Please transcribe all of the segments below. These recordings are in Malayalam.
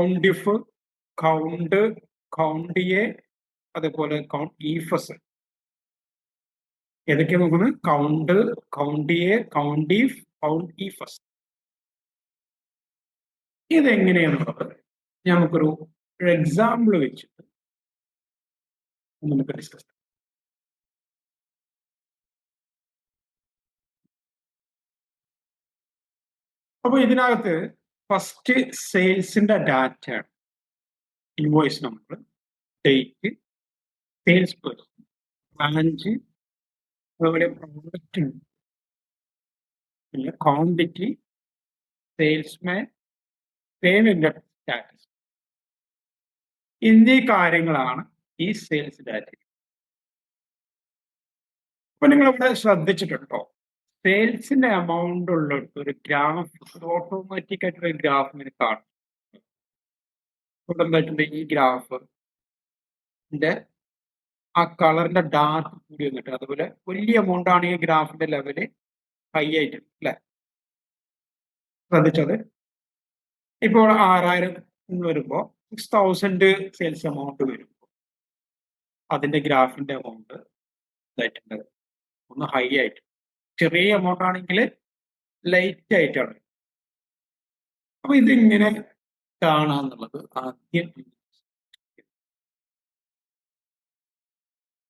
കൗണ്ടിഫ്, കൗണ്ട്, കൗണ്ടിയെ, അതുപോലെ ഈഫസ്. ഏതൊക്കെയാ നോക്കുന്നത്? Count, കൗണ്ടിയെ, കൗണ്ടീഫ്, count ഈഫസ്. ഇതെങ്ങനെയാണുള്ളത് നമുക്കൊരു എക്സാമ്പിൾ വെച്ചിട്ട് നമുക്ക് ഡിസ്കസ് ചെയ്യാം. അപ്പൊ ഇതിനകത്ത് ഫസ്റ്റ് സെയിൽസിന്റെ ഡാറ്റയാണ്. Invoice number, date, sales person, branch, അതുപോലെ പ്രോഡക്റ്റ്, പിന്നെ ക്വാണ്ടിറ്റി, സെയിൽസ്മാൻ, പേയ്മെന്റ് സ്റ്റാറ്റസ്. എന്നീ കാര്യങ്ങളാണ് ഈ സെയിൽസ് ഡാറ്റ. അപ്പൊ നിങ്ങൾ ഇവിടെ ശ്രദ്ധിച്ചിട്ടുണ്ടോ? സെയിൽസിന്റെ എമൗണ്ട് ഉള്ള ഒരു ഗ്രാഫ്, ഓട്ടോമാറ്റിക് ആയിട്ടുള്ള ഗ്രാഫ് ഇങ്ങനെ കാണും. എന്തായിട്ടുണ്ട്? ഈ ഗ്രാഫിന്റെ ആ കളറിന്റെ ഡാർക്ക് കൂടി വന്നിട്ട്, അതുപോലെ വലിയ എമൗണ്ട് ആണ് ഈ ഗ്രാഫിന്റെ ലെവല് ഹൈ ആയിട്ടുണ്ട് അല്ലെ? ശ്രദ്ധിച്ചത്? ഇപ്പോൾ 6000 വരുമ്പോ 6000 സെയിൽസ് എമൗണ്ട് വരുമ്പോൾ അതിന്റെ ഗ്രാഫിന്റെ എമൗണ്ട് ഇതായിട്ടുണ്ട്, ഒന്ന് ഹൈ ആയിട്ട്. ചെറിയ എമൗണ്ട് ആണെങ്കിൽ ലൈറ്റ് ആയിട്ടാണ്. അപ്പൊ ഇതിങ്ങനെ കാണാന്നുള്ളത്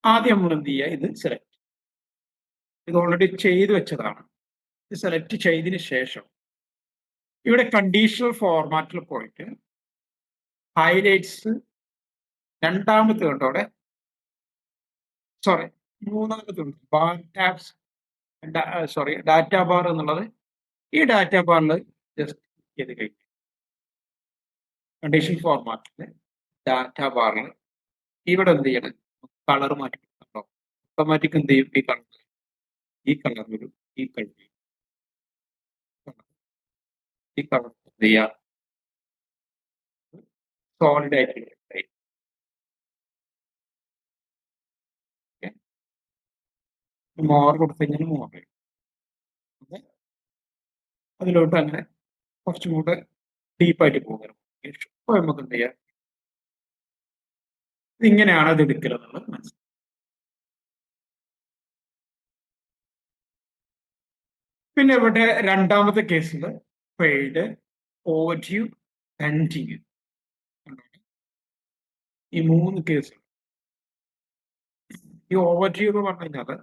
ആദ്യം നമ്മൾ എന്ത് ചെയ്യുക? ഇത് സെലക്ട്. ഇത് ഓൾറെഡി ചെയ്തു വെച്ചതാണ്. ഇത് സെലക്ട് ചെയ്തതിന് ശേഷം ഇവിടെ കണ്ടീഷണൽ ഫോർമാറ്റിൽ പോയിട്ട് ഹൈലൈറ്റ്സ്, രണ്ടാമത്തെ കണ്ടോ അവിടെ, സോറി മൂന്നാമത്തെ ബാർ ടാബ്സ്, ഡാറ്റ ബാർ എന്നുള്ളത്. ഈ ഡാറ്റ ബാറിൽ ജസ്റ്റ് ചെയ്ത് കഴിഞ്ഞു. കണ്ടീഷൻ ഫോർമാറ്റിൽ ഡാറ്റ ബാറിൽ ഇവിടെ എന്ത് ചെയ്യണം? കളർ മാറ്റി കൊടുക്കണ്ടോ? ഓട്ടോമാറ്റിക് എന്ത് ചെയ്യും? ഈ കളർ വരും, ഈ കളർ, ഈ കളർ എന്ത് ചെയ്യാം? സോളിഡ് ആയിട്ട് മോർ കൊടുത്തു കഴിഞ്ഞാൽ മോർ വരും. അതിലോട്ട് അങ്ങനെ കുറച്ചും കൂടെ ഡീപ്പായിട്ട് പോകണം. അപ്പോൾ നമുക്ക് എന്ത് ചെയ്യാം? ഇങ്ങനെയാണ് അത് എടുക്കലെന്നുള്ളത് മനസ്സിലായി. പിന്നെ ഇവിടെ രണ്ടാമത്തെ കേസിൽ പെയ്ഡ്, ഓവർഡ്യൂ, പെൻഡിങ്, ഈ 3 കേസുകൾ. ഈ ഓവർഡ്യൂ എന്ന് പറഞ്ഞു കഴിഞ്ഞാൽ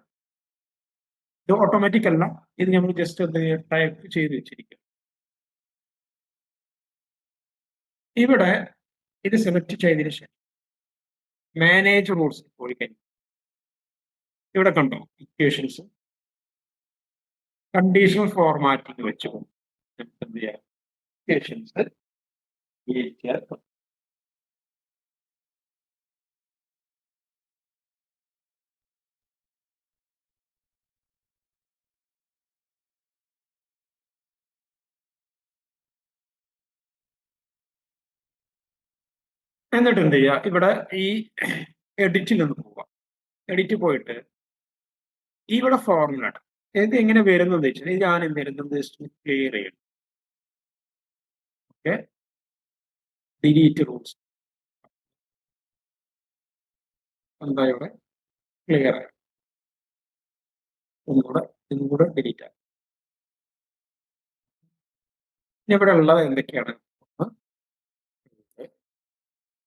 ഇത് ഓട്ടോമാറ്റിക് അല്ല, ഇത് നമ്മൾ ജസ്റ്റ് എന്ത് ചെയ്യുക? ടൈപ്പ് ചെയ്ത് വെച്ചിരിക്കും. ഇവിടെ ഇത് സെലക്ട് ചെയ്തതിനു ശേഷം മാനേജ് റൂൾസ് പോയി കഴിഞ്ഞു. ഇവിടെ കണ്ടോ ഇക്വേഷൻസ്, കണ്ടീഷണൽ ഫോർമാറ്റിംഗ് വെച്ച് നമുക്ക് എന്ത് ചെയ്യാം? ഇക്വേഷൻസ് എന്നിട്ട് എന്ത് ചെയ്യുക? ഇവിടെ ഈ എഡിറ്റിൽ നിന്ന് പോവാം. എഡിറ്റ് പോയിട്ട് ഇവിടെ ഫോർമുല ഇത് എങ്ങനെ വരുന്നത് വെച്ചാൽ ഞാൻ എന്ത് വരുന്നത് ക്ലിയർ ചെയ്യണം. ഓക്കെ, ഡിലീറ്റ് റൂൾസ് എന്താ ഇവിടെ ക്ലിയർ ആയി. ഒന്നുകൂടെ ഡിലീറ്റ് ആയി. ഇവിടെ ഉള്ളത് എന്തൊക്കെയാണ്?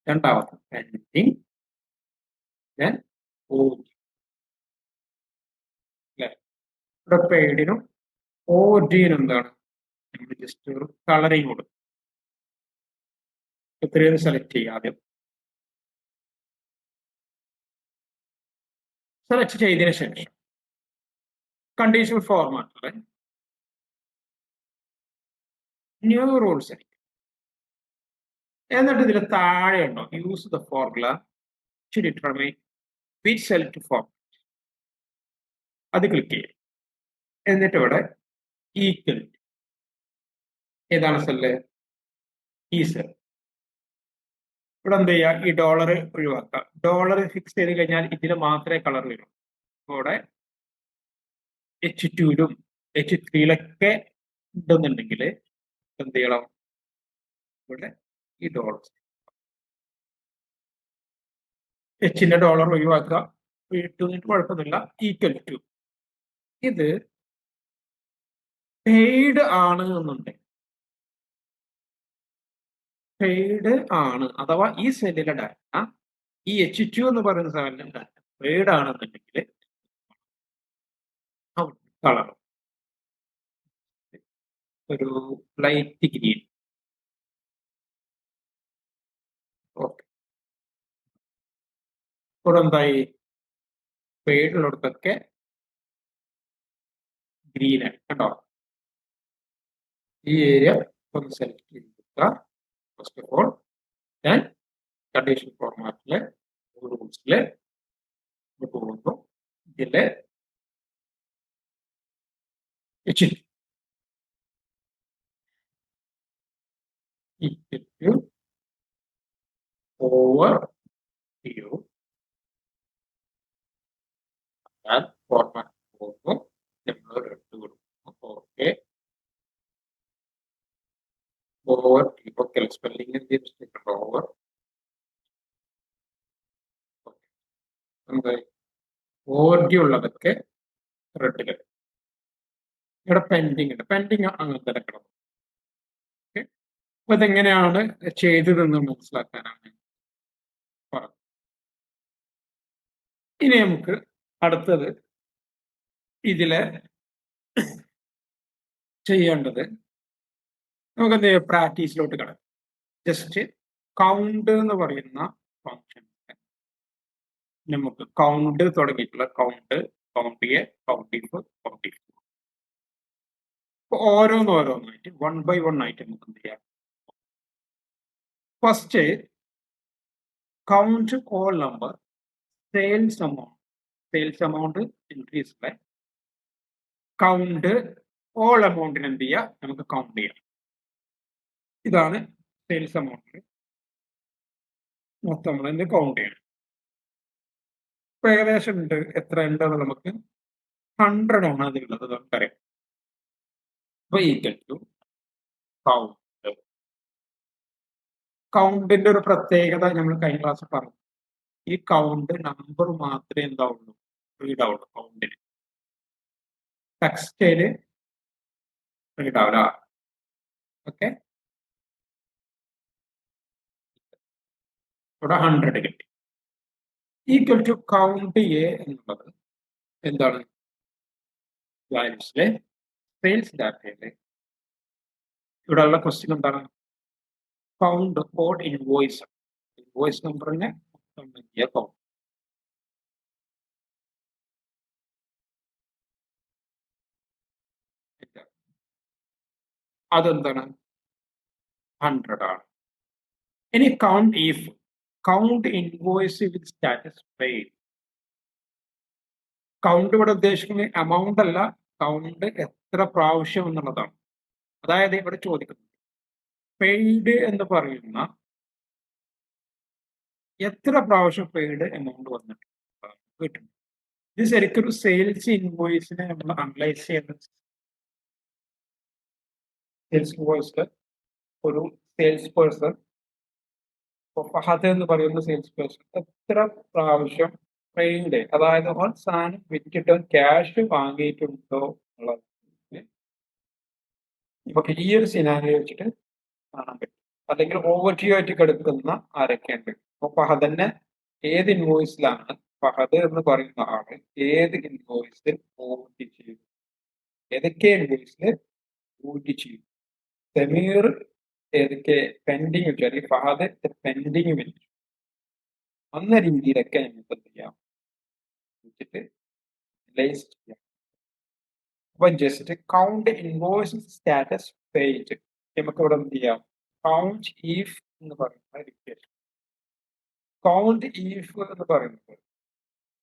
രണ്ടാമത്തെ പെൻഡിങ്, then ഇവിടെ പെയ്ഡിനും ഓഡിനും എന്താണ്? നമ്മൾ ജസ്റ്റ് ഒരു കളറിങ് കൊടുക്കും. എത്രയും സെലക്ട് ചെയ്യുക. ആദ്യം സെലക്ട് ചെയ്തതിനു ശേഷം കണ്ടീഷണൽ ഫോർമാറ്റില് ന്യൂ റൂൾസ് ആയിരിക്കും. എന്നിട്ട് ഇതിൽ താഴെ ഉണ്ടോ use the formula to determine which cell to format, അത് ക്ലിക്ക് ചെയ്യും. എന്നിട്ട് ഇവിടെ ഈക്വൽ, ഏതാണ് സെല്ല്? ഈ സെൽ. ഇവിടെ എന്ത് ചെയ്യുക? ഈ ഡോളർ ഒഴിവാക്കുക. ഡോളർ ഫിക്സ് ചെയ്ത് കഴിഞ്ഞാൽ ഇതിന് മാത്രമേ കളർ വരൂ. ഇവിടെ H2ലും H3യിലൊക്കെ ഉണ്ടെന്നുണ്ടെങ്കിൽ എന്ത് ചെയ്യണം? ഇവിടെ ഈ ഡോളർ എച്ചിന്റെ ഡോളർ ഒഴിവാക്കുക, ഇട്ടുന്നിട്ട് കുഴപ്പമൊന്നുമില്ല. ഈക്വൽ ടു ഇത് പെയ്ഡ് ആണ് എന്നുണ്ടെങ്കിൽ, പെയ്ഡ് ആണ് അഥവാ ഈ സെല്ലിലെ ഡാറ്റ ഈ H2 എന്ന് പറയുന്ന സെല്ലിലെ ഡാറ്റ പെയ്ഡ് ആണെന്നുണ്ടെങ്കിൽ കളർ ഒരു ലൈറ്റ് ഗ്രീൻ. ഓക്കെ, ഇവിടെ എന്തായി? പെയ്ഡുള്ളിടത്തൊക്കെ ഗ്രീൻ ആയി കേട്ടോ. ഈ ഏരിയ ഒന്ന് സെലക്ട് ചെയ്തെടുക്കുക. ഫസ്റ്റ് ഓഫ് ഓൾ ഞാൻ കണ്ടീഷൻ ഫോർമാറ്റിലെ റൂൾസില് പോകുന്നു. ഇതിലെ H2 equal to over view ഞാൻ ഫോർമാറ്റ് പോകുന്നു. നമ്മൾ റെഡ് കൊടുക്കുന്നു. Okay, over okay, spelling over എന്തായി? ഓവർ ഡ്യൂ ഉള്ളതൊക്കെ റെഡില്. ഇവിടെ പെൻഡിങ് ഉണ്ട്, പെൻഡിങ് അങ്ങനത്തെ കിടക്കും. ഓക്കെ, അപ്പൊ ഇതെങ്ങനെയാണ് ചെയ്തതെന്ന് മനസ്സിലാക്കാനാണ് പറഞ്ഞത്. ഇനി നമുക്ക് അടുത്തത് ഇതിലെ ചെയ്യേണ്ടത്, നമുക്ക് എന്ത് ചെയ്യാം? പ്രാക്ടീസിലോട്ട് കിടക്കും. ജസ്റ്റ് കൗണ്ട് എന്ന് പറയുന്ന ഫംഗ്ഷൻ നമുക്ക് കൗണ്ട് തുടങ്ങിയിട്ടുള്ള count, count A, count if, count if ഓരോന്നോരോന്നായിട്ട് 1 by 1 ആയിട്ട് നമുക്ക് എന്ത് ചെയ്യാം? First count all number sales amount increase by count all എമൗണ്ടിന് എന്ത് ചെയ്യുക? നമുക്ക് കൗണ്ട് ചെയ്യാം. ഇതാണ് സെയിൽസ് എമൗണ്ട് മൊത്തം നമ്മൾ എന്ത് കൗണ്ട് ചെയ്യണം. ഇപ്പൊ ഏകദേശം ഉണ്ട്, എത്ര ഉണ്ടെന്ന് നമുക്ക് 100 ആണ് അതിലുള്ളത് നമുക്കറിയാം. അപ്പൊ ഈക്വൽ ടു കൗണ്ട്. കൗണ്ടിന്റെ ഒരു പ്രത്യേകത നമ്മൾ കഴിഞ്ഞ ക്ലാസ് പറഞ്ഞു. ഈ കൗണ്ട് നമ്പർ മാത്രമേ എന്താവുള്ളൂ? റീഡ് ആവുള്ളൂ. കൗണ്ടിന് ടെക്സ്റ്റൈല് റീഡ് ആവില്ല. ഓക്കെ, ഇവിടെ 100 കിട്ടി. ഈക്വൽ ടു കൗണ്ട് എ എന്നുള്ളത് എന്താണ്? വാല്യൂസിലെ സെയിൽസ് ഡാറ്റയിലെ ഇവിടെ ഉള്ള ക്വസ്റ്റ്യൻ എന്താണ്? കൗണ്ട് ഓൾ ഇൻവോയ്സ്, ഇൻവോയ്സ് നമ്പറിനെ കൗണ്ട്. അതെന്താണ്? 100 ആണ്. ഇനി count if, count invoice with status paid. Count ഇവിടെ ഉദ്ദേശിക്കുന്നത് എമൗണ്ട് അല്ല, കൗണ്ട് എത്ര പ്രാവശ്യം എന്നുള്ളതാണ്. അതായത് ഇവിടെ ചോദിക്കുന്നത് പെയ്ഡ് എന്ന് പറയുന്ന എത്ര പ്രാവശ്യം പെയ്ഡ് എമൗണ്ട് വന്നിട്ടുണ്ട്. ഇത് ശരിക്കും ഒരു സെയിൽസ് ഇൻവോയ്സിനെ നമ്മൾ അനലൈസ് ചെയ്യുന്നത്. സെയിൽസ് ഇൻവോയ്സിൽ ഒരു സെയിൽസ് പേഴ്സൺ, ഫഹദ് എന്ന് പറയുന്ന സെയിൽസ് പേഴ്സൺ എത്ര പ്രാവശ്യം പെയ്ഡ്, അതായത് അവൻ സാധനം വിറ്റിട്ട് ക്യാഷ് വാങ്ങിയിട്ടുണ്ടോ എന്നുള്ളത് നമുക്ക് ഈ ഒരു സിനാരിയോ വെച്ചിട്ട് കാണാൻ പറ്റും. അല്ലെങ്കിൽ ഓവർ ഡ്യൂ ആയിട്ട് കിടക്കുന്ന ആരൊക്കെയുണ്ട്. അപ്പൊ ഫഹദിനെ ഏത് ഇൻവോയ്സിലാണ് ഫഹദ് എന്ന് പറയുന്ന ആള് ഏത് ഇൻവോയ്സിൽ ഓവർഡ്യൂ ചെയ്തു, ഏതൊക്കെ ഇൻവോയ്സിൽ ഓവർഡ്യൂ ചെയ്തു, സമീർ ഏതൊക്കെ പെൻഡിങ് വെച്ചു, അല്ലെങ്കിൽ ഫഹദ് പെൻഡിങ് വെച്ചു, എന്ന രീതിയിലൊക്കെ നമുക്ക് എന്ത് ചെയ്യാം? വെച്ചിട്ട് അനലൈസ് ചെയ്യാം. അപ്പൊ just count invoice status page നമുക്ക് ഇവിടെ എന്ത് ചെയ്യാം? കൗണ്ട് ഈഫ് എന്ന് പറയുന്ന ഇക്വേഷൻ. കൗണ്ട് ഈഫ് എന്ന് പറയുന്നത്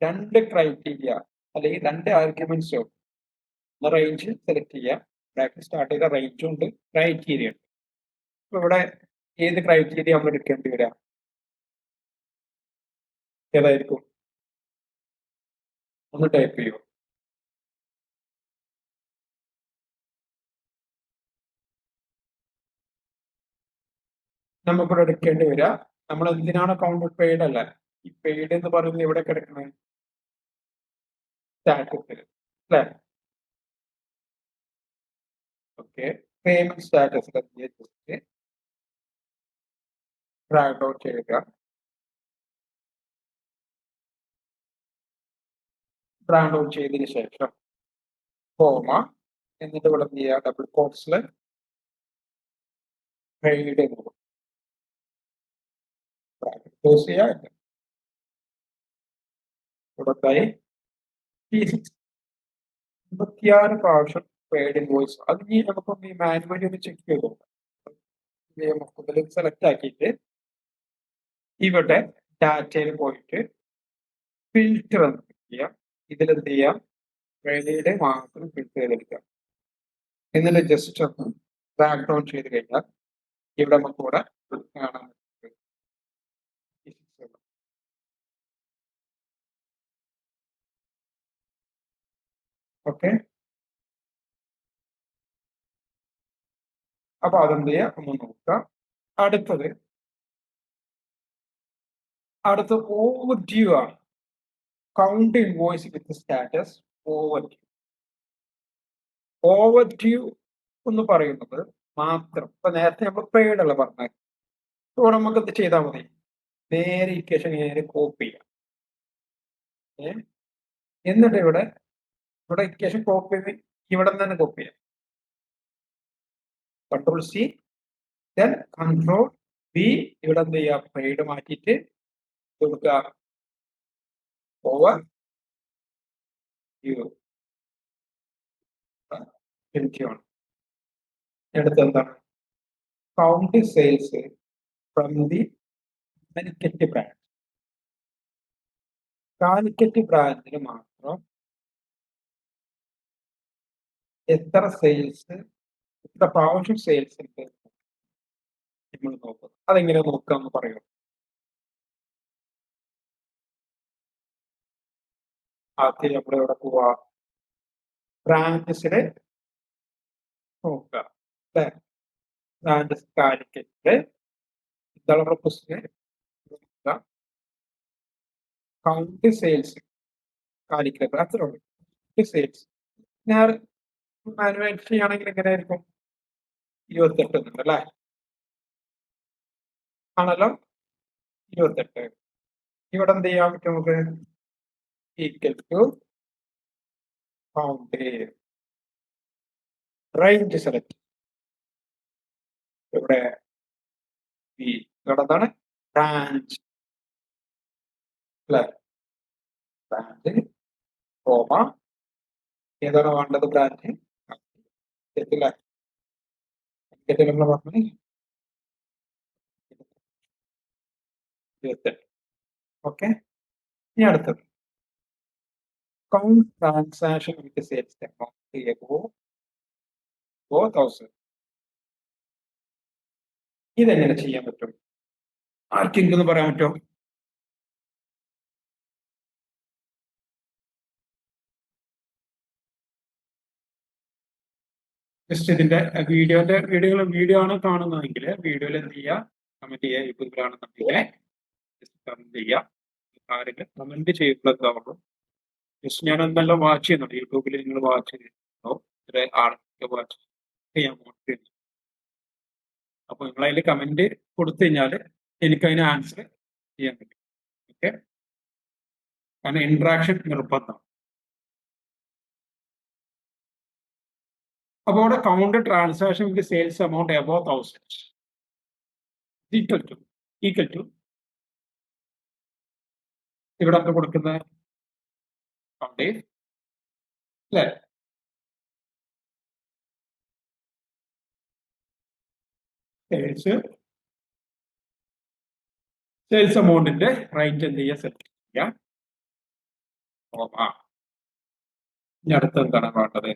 രണ്ട് ക്രൈറ്റീരിയ അല്ലെങ്കിൽ രണ്ട് ആർഗ്യുമെന്റ്സ് റേഞ്ച് സെലക്ട് ചെയ്യുക. ബ്രാക്കറ്റ് സ്റ്റാർട്ട് ചെയ്ത റേഞ്ചും ഉണ്ട്, ക്രൈറ്റീരിയ ഉണ്ട്. അപ്പൊ ഇവിടെ ഏത് ക്രൈറ്റീരിയ നമ്മൾ എടുക്കേണ്ടി വരിക? ഏതായിരിക്കും? ഒന്ന് ടൈപ്പ് ചെയ്യൂ. നമുക്കിവിടെ എടുക്കേണ്ടി വരിക. നമ്മൾ എന്തിനാണ് കൗണ്ട് പെയ്ഡ് അല്ല, ഈ പെയ്ഡ് എന്ന് പറയുന്നത് എവിടെ കിടക്കുന്നത്? സ്റ്റാറ്റസിൽ അല്ലെ? ഓക്കെ, പേയ്മെന്റ് സ്റ്റാറ്റസിൽ ഡ്രാഗ് ഔട്ട് ചെയ്യുക. ഡ്രാഗ് ഔട്ട് ചെയ്തതിന് ശേഷം കോമ, എന്നിട്ട് ഇവിടെ എന്ത് ചെയ്യുക, ഡബിൾ കോട്ട്സിൽ പെയ്ഡ് എന്ന് കൊടുക്കും. ക്ലോസ് ചെയ്യുക. ഇവിടത്തായി 26 പ്രാവശ്യം പെയ്ഡ് ഇൻവോയ്സ്. അത് ഇനി നമുക്കൊന്ന് ഈ മാനുവലി ഒന്ന് ചെക്ക് ചെയ്ത് നോക്കാം. മൊത്തത്തിൽ സെലക്ട് ആക്കിയിട്ട് ഇവിടെ ഡാറ്റയിൽ പോയിട്ട് ഫിൽറ്റർ എന്ന് ചെയ്യാം. ഇതിലെന്ത് ചെയ്യാം, വെളിയുടെ മാത്രം ഫിൽറ്റർ ചെയ്തെടുക്കാം. എന്നിട്ട് ജസ്റ്റ് ഒന്ന് ഡ്രാഗ് ഡൗൺ ചെയ്ത് കഴിഞ്ഞാൽ ഇവിടെ നമുക്ക് ഇവിടെ കാണാൻ പറ്റും. ഓക്കെ, അപ്പൊ അതെന്ത് ചെയ്യാം ഒന്ന് നോക്കാം. അടുത്തത് ഓവർ ഡ്യൂ ആണ്. Count invoice with status over due. Over due എന്ന് പറയുന്നത് മാത്രം ഇപ്പൊ നേരത്തെ നമ്മൾ പെയ്ഡ് അല്ല പറഞ്ഞത്. ഇവിടെ നമുക്ക് എന്ത് ചെയ്താൽ മതി, നേരെ ഇക്വേഷൻ നേരെ കോപ്പി ചെയ്യാം. എന്നിട്ട് ഇവിടെ ഇക്വേഷൻ കോപ്പി ചെയ്ത് ഇവിടെ തന്നെ കോപ്പി ചെയ്യാം. Control C, then control B. ഇവിടെ എന്ത് ചെയ്യാം, പെയ്ഡ് മാറ്റിയിട്ട് കൊടുക്കുക ഓവർ ഡ്യൂ. അടുത്ത് എന്താണ്, count sales from the Calicut branch. Calicut ബ്രാഞ്ചിന് മാത്രം എത്ര സെയിൽസ്, എത്ര പ്രാവശ്യം സെയിൽസ് ഉണ്ട് നമ്മൾ നോക്കുന്നത്. അതെങ്ങനെ നോക്കാന്ന് പറയൂ. ആദ്യം നമ്മൾ ഇവിടെ പോവാ, ബ്രാഞ്ചസില് നോക്കുക അല്ലെ. ബ്രാഞ്ചസ് കാലിക്കറ്റ് എന്താണ് നമ്മുടെ ക്വസ്റ്റ്യൻ, കൗണ്ട് സെയിൽസ് കാലിക്കറ്റ്, അത്ര സെയിൽസ്. ഞാൻ മാനുവൽ ചെയ്യുകയാണെങ്കിൽ എങ്ങനെ ആയിരിക്കും, 28 ഉണ്ട് അല്ലെ, ആണല്ലോ 28. ഇവിടെ എന്ത് ചെയ്യാൻ പറ്റും നമുക്ക്, equal to count range select. ഇവിടെ എന്താണ്, ബ്രാഞ്ച് അല്ലെ, ബ്രാഞ്ച് കോമ ഏതാണ് വേണ്ടത്, ബ്രാഞ്ച് തെറ്റില്ല, നമ്മൾ പറഞ്ഞു 28. ഓക്കെ, ഇനി അടുത്തത് count transaction with sales amount above 4000. ഇതെങ്ങനെ ചെയ്യാൻ പറ്റും, ആർക്കെങ്കിലും ഒന്ന് പറയാൻ പറ്റുമോ? ജസ്റ്റ് ഇതിന്റെ വീഡിയോ ആണ് കാണുന്നതെങ്കിൽ വീഡിയോയിൽ എന്ത് ചെയ്യുക, കമന്റ് ചെയ്യുക. യൂട്യൂബിലാണെന്നുണ്ടെങ്കിൽ കമന്റ് ചെയ്യുക. ആരെങ്കിലും കമന്റ് ചെയ്യുമ്പോഴൊക്കെ ജസ്റ്റ് ഞാൻ എന്തെല്ലാം വാച്ച് ചെയ്യുന്നുണ്ട്. യൂട്യൂബിൽ നിങ്ങൾ വാച്ച് ചെയ്യുന്നുണ്ടോ, ഇത്ര ആൾക്ക് വാച്ച് ചെയ്യാൻ പോകുന്നു. അപ്പൊ നിങ്ങൾ അതിൽ കമന്റ് കൊടുത്തു കഴിഞ്ഞാൽ എനിക്ക് അതിന് ആൻസർ ചെയ്യാൻ പറ്റും. ഓക്കെ, കാരണം ഇന്ററാക്ഷൻ നിർബന്ധം. അപ്പോൾ അവിടെ count transaction with sales amount above 1000 equal to ഇവിടെ എന്താ കൊടുക്കുന്നത്, കൗണ്ട് അല്ലേ, സെയിൽസ് എമൗണ്ടിന്റെ റേഞ്ച് എന്ത് ചെയ്യുക, സെലക്ട് ചെയ്യുക. ഇനി അടുത്ത് എന്താണ് വേണ്ടത്,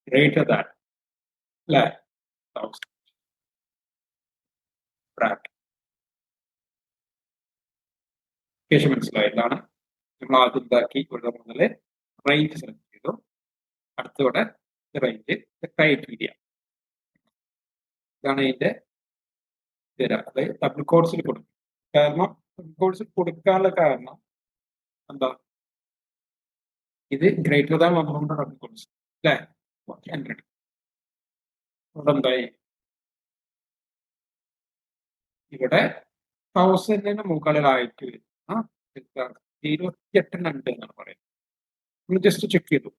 ഗ്രേറ്റർ ദാൻ അല്ലേ 1000 ബ്രാക്കറ്റ്. മനസ്സിലായി, എന്താണ് നമ്മൾ ആദ്യം ഇതാക്കി ഇവിടെ മുതൽ റേഞ്ച് സെലക്ട് ചെയ്തു. അടുത്തവിടെ റേഞ്ച് ക്രൈറ്റീരിയ, ഇതാണ് ഇതിന്റെ തരാം. അതായത് ഡബിൾ കോഡ്സിൽ കൊടുക്കും. കാരണം ഡബിൾ കോഡ്സിൽ കൊടുക്കാനുള്ള കാരണം എന്താ, ഇത് ഗ്രേറ്റർ ദാൻ 100 ഡബിൾ കോഡ്സ് അല്ലേ, 100. ഇവിടെ എന്തായി, ഇവിടെ 1000 മുകളിലായിട്ട് വരുന്ന 28 ഉണ്ട് എന്നാണ് പറയുന്നത്. നമ്മൾ ജസ്റ്റ് ചെക്ക് ചെയ്തു.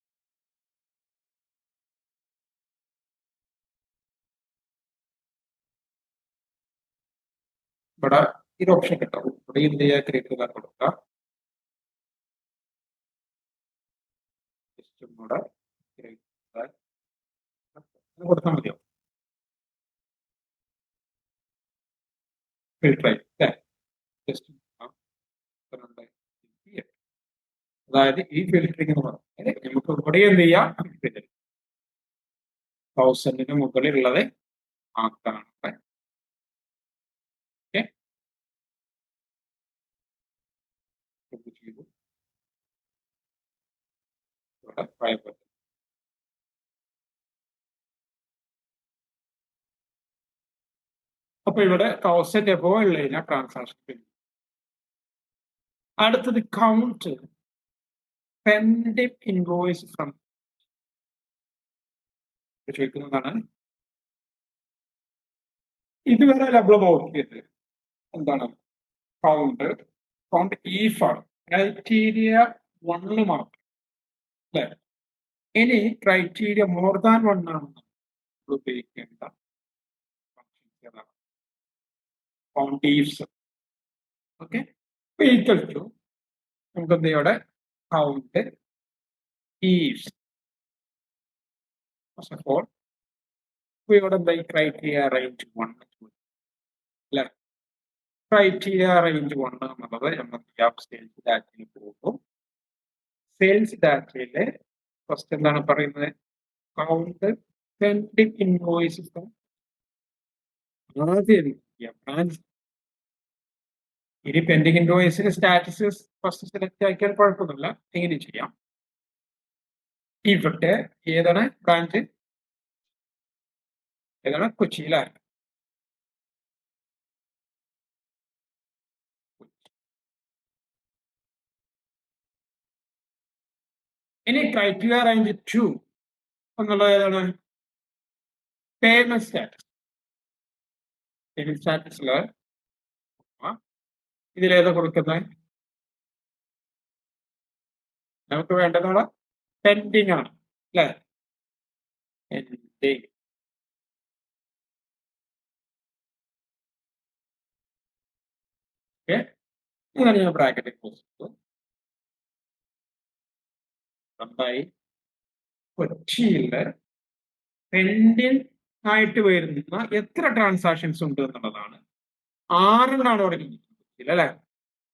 ഇവിടെ ഇത് ഓപ്ഷൻ കിട്ടും. ഇവിടെ എന്ത് ചെയ്യുക, ഗ്രേറ്റർ ദാൻ കൊടുക്കുക. ജസ്റ്റ് ഇവിടെ കൊടുത്താൽ മതിയോ, ഫിൽട്ടർ ആയി അല്ലേ. ജസ്റ്റ് അതായത് ഈ ഫിൽറ്ററിംഗ് എന്ന് പറഞ്ഞാൽ നമുക്ക് ഇവിടെ എന്ത് ചെയ്യാം, 1000 മുകളിലുള്ളത് ആക്കാണ്. ഓക്കെ, ചെയ്തു. ഇവിടെ അപ്പൊ ഇവിടെ 1000 എബോ ഉള്ളതിനാ ട്രാൻസാക്ഷൻ. അടുത്തത് കൗണ്ട് പെൻഡിങ് ഇൻവോയ്സ് ഫ്രം ചോദിക്കുന്നതാണ്. ഇതുവരെ നമ്മൾ നോക്കിയത് എന്താണ്, കൗണ്ട് ഈഫാണ്, ക്രൈറ്റീരിയ 1 മാത്രം അല്ലെ. ഇനി ക്രൈറ്റീരിയ മോർ ദാൻ 1 ആണ് നമ്മൾ ഉപയോഗിക്കേണ്ട കൗണ്ട് ഈഫ്സ്. ഓക്കെ, ഈക്വൽ ടു നമുക്ക് എന്ത് ചെയ്യോടെ കൗണ്ട് ഈഫ്സ്. ഫസ്റ്റ് ഓഫ് ഓൾ ഇവിടെ എന്താ ഈ ക്രൈറ്റീരിയ റേഞ്ച് 1 അല്ലെ. ക്രൈറ്റീരിയ റേഞ്ച് 1 എന്നുള്ളത് നമുക്ക് സെയിൽസ് ഡാറ്റയിൽ പോകും. സെയിൽസ് ഡാറ്റയില് ഫസ്റ്റ് എന്താണ് പറയുന്നത്, കൗണ്ട് പെൻഡിങ് ഇൻവോയ്സ് ആദ്യം ബ്രാഞ്ച്. ഇനി പെൻഡിങ് ഇൻവോയ്സിന് സ്റ്റാറ്റസ് ഫസ്റ്റ് സെലക്ട് ആക്കിയാൽ കുഴപ്പമൊന്നുമില്ല, എങ്ങനെ ചെയ്യാം. ഇവിടെ ഏതാണ് ബ്രാഞ്ച്, ഏതാണ്, കൊച്ചിയിലാണ്. ഇനി ക്രൈറ്റീരിയ റേഞ്ച് 2 എന്നുള്ളത് ഏതാണ്, പേയ്മെന്റ് സ്റ്റാറ്റസ്. പേയ്മെന്റ് സ്റ്റാറ്റസില് ഇതിലേതാ കൊടുക്കുന്നത്, നമുക്ക് വേണ്ടതാണ് പെൻഡിങ് ആണ് അല്ലെ. പെൻഡിങ് ഓക്കെ, ഇതാണ് ഞാൻ ബ്രാക്കറ്റിൽ ക്ലോസ് ചെയ്തു. എന്തായി, കൊച്ചിയില് പെൻഡിങ് ആയിട്ട് വരുന്ന എത്ര ട്രാൻസാക്ഷൻസ് ഉണ്ട് എന്നുള്ളതാണ്. 6 അവിടെ കൊച്ചിയിൽ അല്ലെ.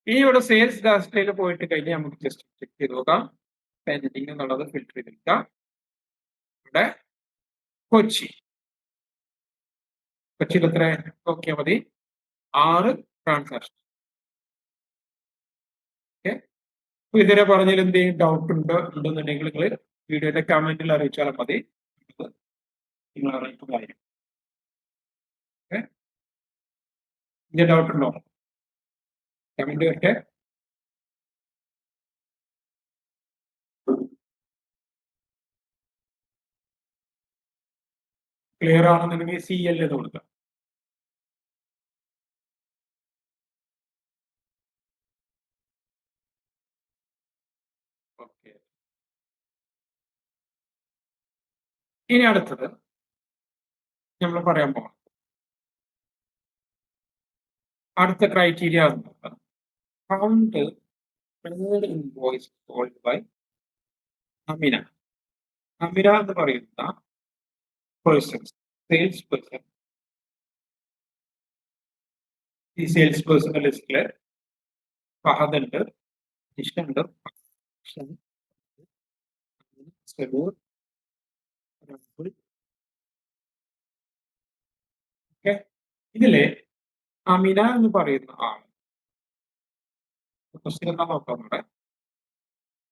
ഇനി ഇവിടെ സെയിൽസ് ഡാറ്റയിൽ പോയിട്ട് കഴിഞ്ഞാൽ നമുക്ക് ജസ്റ്റ് ചെക്ക് ചെയ്ത് നോക്കാം. പെൻഡിങ് എന്നുള്ളത് ഫിൽറ്റർ ചെയ്തെടുക്കാം. ഇവിടെ കൊച്ചിയിൽ എത്ര നോക്കിയാൽ മതി, 6 ട്രാൻസാക്ഷൻ. ഓക്കെ, ഇതുവരെ പറഞ്ഞതിൽ എന്തെങ്കിലും ഡൗട്ട് ഉണ്ടെന്നുണ്ടെങ്കിൽ നിങ്ങൾ വീഡിയോയുടെ കമന്റിൽ അറിയിച്ചാൽ മതി, നിങ്ങൾ അറിയിക്കുന്നതായിരിക്കും. ഓക്കെ, ഇതിന്റെ ഡൗട്ട് ഉണ്ടോ, കമന്റ് വരട്ടെ. ക്ലിയർ ആണെന്നുണ്ടെങ്കിൽ CL എന്ന് കൊടുക്കാം. ഓക്കെ, ഇനി അടുത്തത് നമ്മൾ പറയാൻ പോകണം. അടുത്ത criteria count invoice sold by Amina. Amina എന്ന് പറയുന്ന പേഴ്സൺ, സെയിൽസ് പേഴ്സൺ. ഈ സെയിൽസ് പേഴ്സന്റെ ലിസ്റ്റില് ഫഹദ് ഉണ്ട്, ജിഷ ഉണ്ട്, ഓക്കെ. ഇതില് അമിന എന്ന് പറയുന്ന ആൾ ക്വസ്റ്റ്യൻ എന്താ നോക്കാം. നമ്മുടെ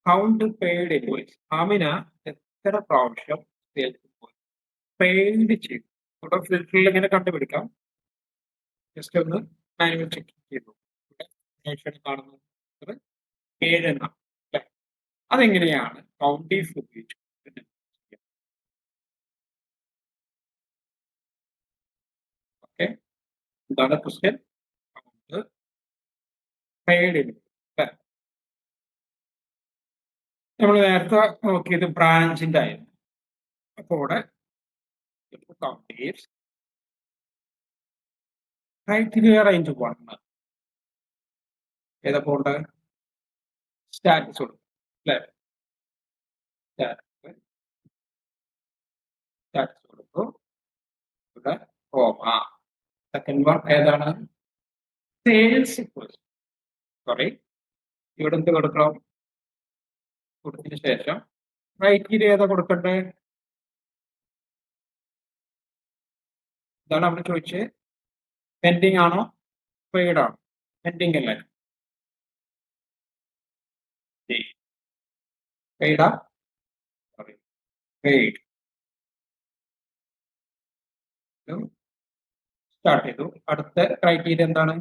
കൗണ്ട് പെയ്ഡ് ഇൻവോയ്സ്, അമിന എത്ര പ്രാവശ്യം സെയിൽസ് പെയ്ഡ് ചെയ്തു. ഇവിടെ ഫിൽറ്ററിൽ ഇങ്ങനെ കണ്ടുപിടിക്കാം. ജസ്റ്റ് ഒന്ന് മാനുവൽ ചെക്ക് ചെയ്തു. ഇവിടെ കാണുന്നത് 7 എന്നാണ് അല്ലെ. അതെങ്ങനെയാണ് കൗണ്ടീസ് ഉപയോഗിച്ച് ഓക്കെ. എന്താണ് ക്വസ്റ്റ്യൻ? നമ്മൾ നേരത്തെ നോക്കിയത് ബ്രാഞ്ചിന്റെ ആയിരുന്നു. അപ്പൊ ഇവിടെ കൗണ്ടീസ് ക്രൈറ്റീരിയ റേഞ്ച് 1 ഏതൊക്കെ ഉണ്ട്? സ്റ്റാറ്റസ് കൊടുക്കും അല്ലെ. സ്റ്റാറ്റസ് കൊടുക്കും. ഇവിടെ സെക്കൻഡ് വൺ ഏതാണ്? സെയിൽസ് സോറി, ഇവിടെ എന്ത് കൊടുക്കണം? കൊടുത്തതിന് ശേഷം ക്രൈറ്റീരിയ ഏതാ കൊടുക്കണ്ടേ? ഇതാണ് അവിടെ ചോദിച്ചത്. പെൻഡിങ് ആണോ പെയ്ഡ് ആണോ? പെൻഡിങ് അല്ലേ? പെയ്ഡാ? Sorry, paid. സ്റ്റാർട്ട് ചെയ്തു. അടുത്ത ക്രൈറ്റീരിയ എന്താണ്?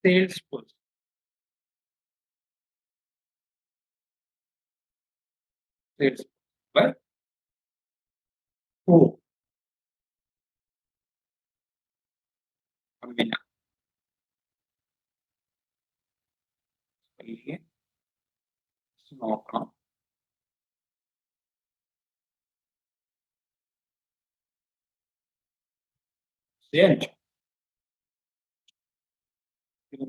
Sales person. സെയിൽസ് who അമ്മിന നോക്കണം.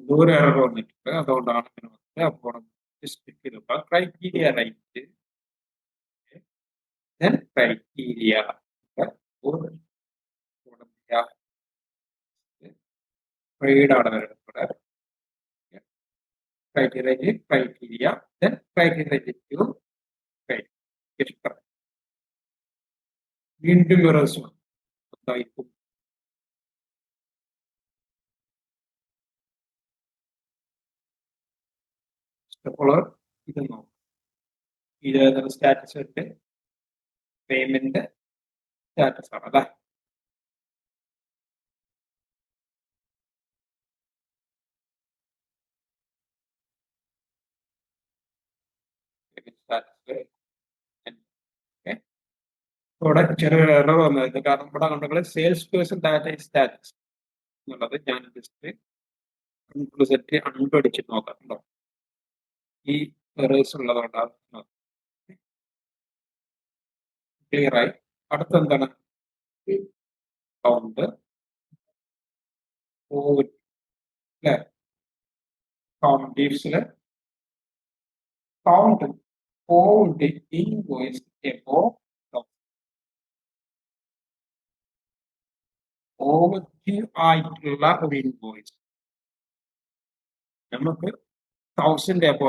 ദൂരെ എറർ വന്നിട്ടുണ്ട്, അതുകൊണ്ടാണ് അപ്പോൾ ക്രൈറ്റീരിയ റൈറ്റ് ക്രൈറ്റീരിയ ആണ് വരുന്നത്. ക്രൈറ്റീരിയ വീണ്ടും എന്തായിരിക്കും? അപ്പോൾ ഇത് നോക്കാം. ഇത് സ്റ്റാറ്റസ് പേയ്മെന്റ് സ്റ്റാറ്റസ് ആണ് അല്ലേ. ഇവിടെ ചെറിയൊരു എറർ വന്നത് കാരണം ഇവിടെ കണ്ടെങ്കിൽ സെയിൽസ് പേഴ്സൺ ഡാറ്റ സ്റ്റാറ്റസ് എന്നുള്ളത് ഞാൻ ജസ്റ്റ് സെറ്റ് അൺപടിച്ച് നോക്കാം. ഈ എറേഴ്സ് ഉള്ളതുകൊണ്ടാണ് ക്ലിയർ ആയി. അടുത്ത എന്താണ്? കൗണ്ട് അല്ലെ. കൗണ്ട് ലീവ്സില് count old invoice above overdue ആയിട്ടുള്ള ഒരു ഇൻവോയ്സ് നമുക്ക് 1000 എബോ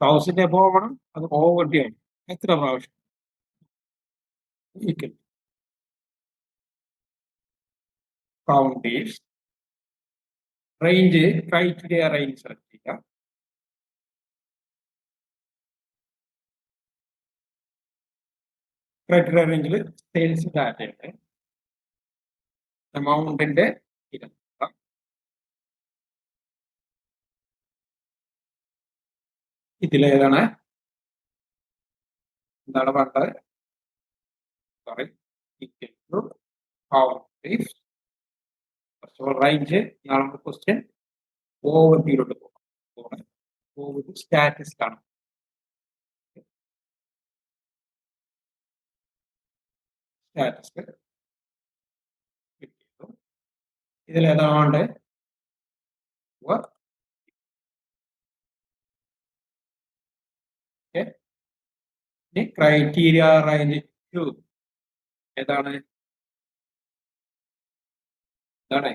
1000 എബോ ആവണം. അത് ഓവർഡ്യൂ ആണ്. എത്ര പ്രാവശ്യം? Count is range criteria range select ചെയ്യുക. ക്രൈറ്റീരിയ റേഞ്ചിൽ സെയിൽസ് ഡാറ്റയുണ്ട്. എമൗണ്ടിന്റെ ഇതിലേതാണ്? എന്താണ് വേണ്ടത്? സോറി, റേഞ്ച് നാളെ ക്വസ്റ്റ്യൻ ഓവർവ്യൂലോട്ട് പോകാം. ഓവർവ്യൂ സ്റ്റാറ്റസ് കാണാം. സ്റ്റാറ്റസ് ഇതിലേതാണ്? ക്രൈറ്റീരിയ റേഞ്ച് 2 ഏതാണ്? ഇതാണ്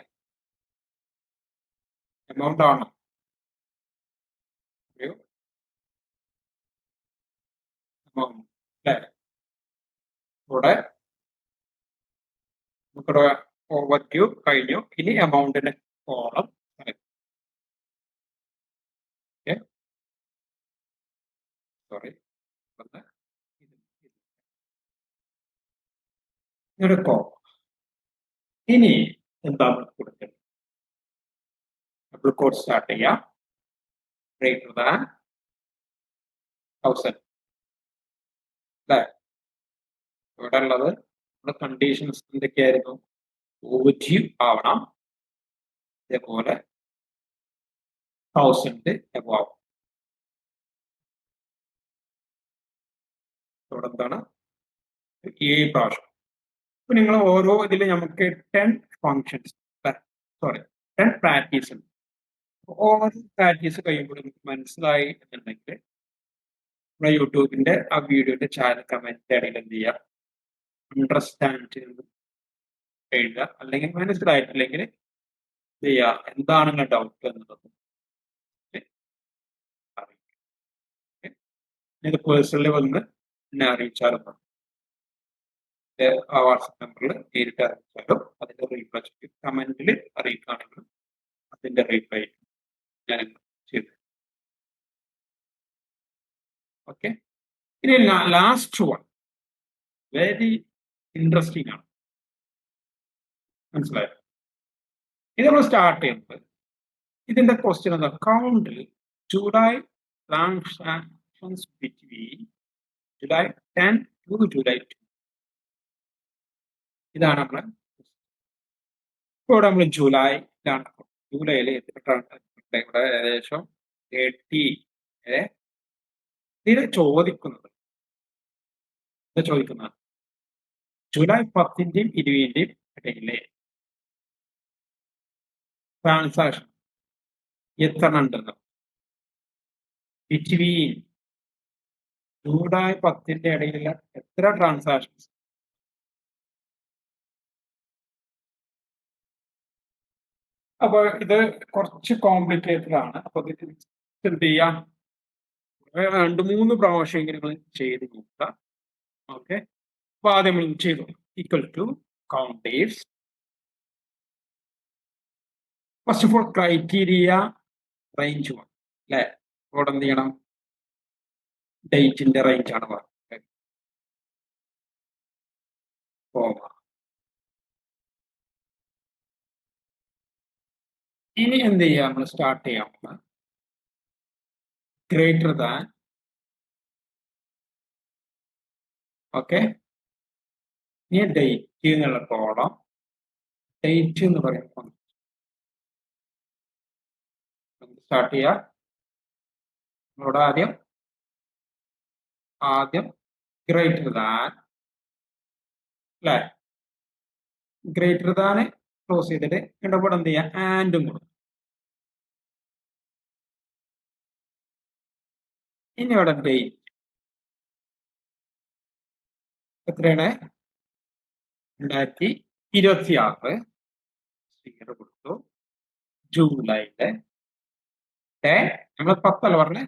എമൗണ്ട് ആണ്. ഇവിടെ നമുക്കിവിടെ ഓവർവ്യൂ കഴിഞ്ഞു. ഇനി എമൗണ്ടിന്റെ കോളം സോറി എടുക്കോ. ഇനി എന്താണ് കൊടുക്കുന്നത്? ഡബിൾ കോഡ് സ്റ്റാർട്ട് ചെയ്യാം. ഗ്രേറ്റർ ദാൻ 1000 അല്ലേ? ഇവിടെ ഉള്ളത് നമ്മുടെ കണ്ടീഷൻസ് എന്തൊക്കെയായിരുന്നു? പോസിറ്റീവ് ആവണം, അതേപോലെ 1000 എബോവ്. ഇവിടെ എന്താണ്? 7 പ്രാവശ്യം. അപ്പൊ നിങ്ങൾ ഓരോ ഇതിൽ നമുക്ക് 10 ഫങ്ഷൻസ്, സോറി 10 പ്രാക്ടീസ് ഉണ്ട്. ഓരോ പ്രാക്ടീസ് കഴിയുമ്പോൾ നിങ്ങൾക്ക് മനസ്സിലായി എന്നുണ്ടെങ്കിൽ നമ്മുടെ യൂട്യൂബിന്റെ ആ വീഡിയോന്റെ ചാനൽ കമന്റ് ഇടയിൽ എന്ത് ചെയ്യുക, അണ്ടർസ്റ്റാൻഡ് എഴുതുക. അല്ലെങ്കിൽ മനസ്സിലായിട്ടില്ലെങ്കിൽ എന്ത് ചെയ്യുക, എന്താണ് നിങ്ങളുടെ ഡൗട്ട് എന്നുള്ളത് ഇത് പേഴ്സണലി വന്ന് എന്നെ അറിയിച്ചാലും മതി. ആ വാട്സപ്പ് നമ്പറിൽ നേരിട്ട് അറിയിച്ചാലും അതിന്റെ റീപ്ലൈ ചെയ്യും. കമന്റിൽ അറിയിക്കുകയാണെങ്കിലും അതിന്റെ റീപ്ലൈ ഞാൻ ചെയ്തു. ഓക്കെ, ഇനി ലാസ്റ്റ് വൺ വെരി ഇൻട്രസ്റ്റിംഗ് ആണ്. മനസ്സിലായോ? ഇത് നമ്മൾ സ്റ്റാർട്ട് ചെയ്യുന്നത് ഇതിന്റെ ക്വസ്റ്റ്യൻ എന്താ? Count July transactions between July 10 to July 2. ഇതാണ് നമ്മളെ. ഇപ്പോൾ നമ്മൾ ജൂലൈയിലാണ്. ജൂലൈയിൽ എത്ര ട്രാൻസാക്ഷൻ? ഇവിടെ ഏകദേശം 30. ഇതിൽ ചോദിക്കുന്നത് എന്താ ചോദിക്കുന്നത്? ജൂലൈ 10-ന്റെയും 20-ന്റെയും ഇടയിലെ ട്രാൻസാക്ഷൻ എത്ര ഉണ്ടെന്ന്. ബിറ്റ്വീൻ ജൂലൈ 10-ന്റെ ഇടയിലുള്ള എത്ര ട്രാൻസാക്ഷൻസ്? അപ്പൊ ഇത് കുറച്ച് കോംപ്ലിക്കേറ്റഡ് ആണ്. അപ്പൊ ഇത് എന്ത് ചെയ്യാം, 2-3 പ്രാവശ്യമെങ്കിലും നിങ്ങൾ ചെയ്ത് നോക്കുക. ഓക്കെ, അപ്പൊ ആദ്യം നമ്മൾ ചെയ്തു equal to count days. First of all criteria range 1 അല്ലെ. ഇവിടെ എന്ത് ചെയ്യണം? ഡേറ്റിന്റെ റേഞ്ച് ആണ് പറയുന്നത്. ഇനി എന്ത് ചെയ്യാം, നമ്മൾ സ്റ്റാർട്ട് ചെയ്യാം. Greater than, okay. ഇനി ഡേറ്റ് എന്നുള്ള കോളം, ഡേറ്റ് എന്ന് പറയുമ്പോൾ സ്റ്റാർട്ട് ചെയ്യാം. നമ്മളോട് ആദ്യം ഗ്രേറ്റർ ദാൻ അല്ലെ, ഗ്രേറ്റർ ദാൻ ക്ലോസ് ചെയ്തിട്ട് ഇടപെടെ എന്ത് ചെയ്യാം, ആൻഡും കൊടുക്കും. ഇനി ഇവിടെ ഡേറ്റ് എത്രയാണ്? 2026 കൊടുത്തു. ജൂലൈയിലെ നമ്മൾ 10 പറഞ്ഞേ,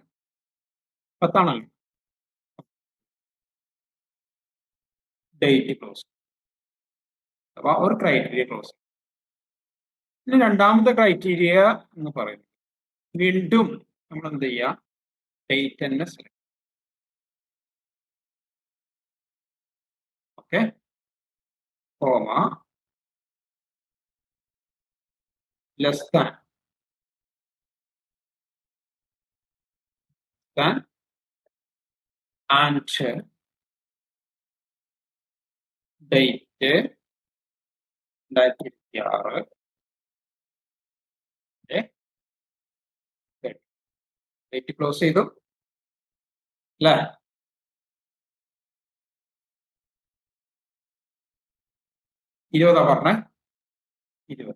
10 ഡേറ്റ് ക്ലോസ്. അപ്പൊ ഒരു ക്രൈറ്റീരിയ ക്ലോസ്. ഇനി രണ്ടാമത്തെ ക്രൈറ്റീരിയ എന്ന് പറയുന്നത് വീണ്ടും നമ്മൾ എന്ത് ചെയ്യാം, ഡേറ്റ് തന്നെ select. Okay, comma less than and date 2026 date close ചെയ്തു അല്ലേ. ഇരുപതാ പറഞ്ഞേ, 20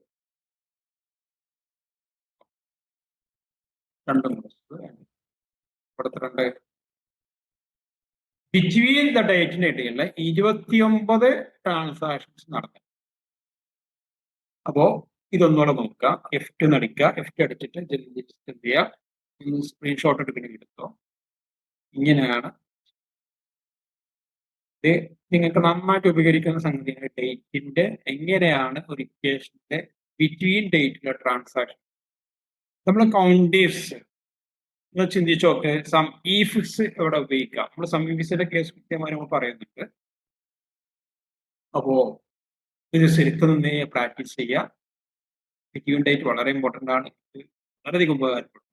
രണ്ടും കൊടുത്തിട്ടുണ്ട്. ബിറ്റ്വീൻ ദ ഡേറ്റിന്റെ ഇടയിലുള്ള 29 ട്രാൻസാക്ഷൻസ് നടന്നു. അപ്പോ ഇതൊന്നുകൂടെ നോക്കുക. F2 അടിക്കുക. F2 അടിച്ചിട്ട് എന്ത് ചെയ്യുക, സ്ക്രീൻഷോട്ട് എടുക്കുന്ന എടുത്തോ. ഇങ്ങനെയാണ് ഇത് നിങ്ങൾക്ക് നന്നായിട്ട് ഉപകരിക്കുന്ന സംഗതിയാണ്. ഡേറ്റിന്റെ എങ്ങനെയാണ് ഒരു ഇക്വേഷന്റെ ബിറ്റ്വീൻ ഡേറ്റിലെ ട്രാൻസാക്ഷൻ നമ്മൾ കൗണ്ടേഴ്സ് നിങ്ങൾ ചിന്തിച്ചു നോക്ക്. സം ഈഫ്സ് ഇവിടെ ഉപയോഗിക്കാം. നമ്മൾ സം ഈഫ്സിന്റെ കേസ് കൃത്യമായി നമ്മൾ പറയുന്നുണ്ട്. അപ്പോ ഇത് ശരിക്കും പ്രാക്ടീസ് ചെയ്യുക. ബിറ്റ്വീൻ ഡേറ്റ് വളരെ ഇമ്പോർട്ടന്റ് ആണ്. ഇത് വളരെയധികം ഉപകാരപ്പെടും.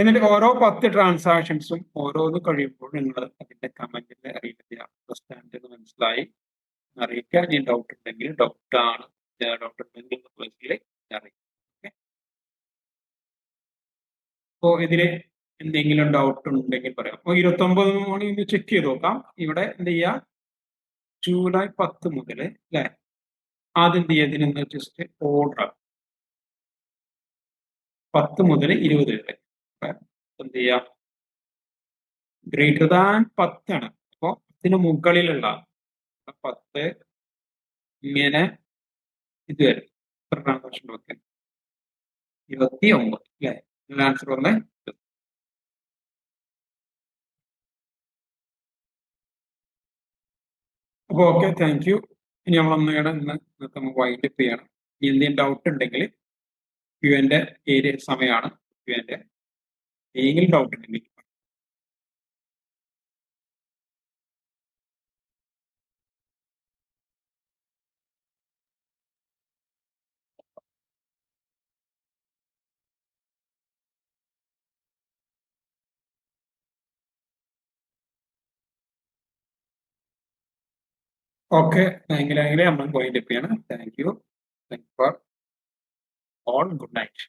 എന്നിട്ട് ഓരോ 10 ട്രാൻസാക്ഷൻസും ഓരോന്ന് കഴിയുമ്പോൾ നിങ്ങൾ അതിന്റെ കമന്റിൽ അറിയിക്കുക അണ്ടർസ്റ്റാൻഡ് എന്ന് മനസ്സിലായി അറിയിക്കുക. ഇനി ഡൗട്ട് ഉണ്ടെങ്കിൽ ഡൗട്ട് ആണ് ഡൗട്ട് ഉണ്ടെങ്കിൽ പേഴ്സണലി അറിയിക്കുക. ഓക്കെ, അപ്പോൾ ഇതില് എന്തെങ്കിലും ഡൗട്ട് ഉണ്ടെങ്കിൽ പറയാം. അപ്പോൾ 29 മണി ഒന്ന് ചെക്ക് ചെയ്ത് നോക്കാം. ഇവിടെ എന്ത് ചെയ്യുക, ജൂലൈ 10 മുതൽ അല്ലെ, ആദ്യം എന്ത് ചെയ്യുക, ഇതിനൊന്ന് ജസ്റ്റ് ഓർഡർ 10 മുതൽ 20 വരെ എന്ത് ചെയ്യാം, ഗ്രേറ്റർ ദാൻ 10 ആണ്. അപ്പൊ 10 മുകളിലുള്ള 10 ഇങ്ങനെ ഇത് വരും. എത്ര ട്രാൻസാക്ഷൻ ഒക്കെ 29 അല്ലെ, ആൻസർ വന്നേ. അപ്പോൾ ഓക്കെ, താങ്ക് യു. ഇനി നമ്മൾ ഒന്നുകൂടെ ഇന്നത്തെ വൈൻഡ് അപ്പ് ചെയ്യണം. ഇനി എന്തെങ്കിലും ഡൗട്ട് ഉണ്ടെങ്കിൽ ക്യൂന്റെ ഏരിയ സമയമാണ്. ക്യൂന്റെ ഏതെങ്കിലും ഡൗട്ട് ഉണ്ടെങ്കിൽ ഓക്കെ, എങ്കിലെങ്കിൽ നമ്മൾ വൈൻഡ് അപ്പ് ചെയ്യണം. Thank you for all. Good night.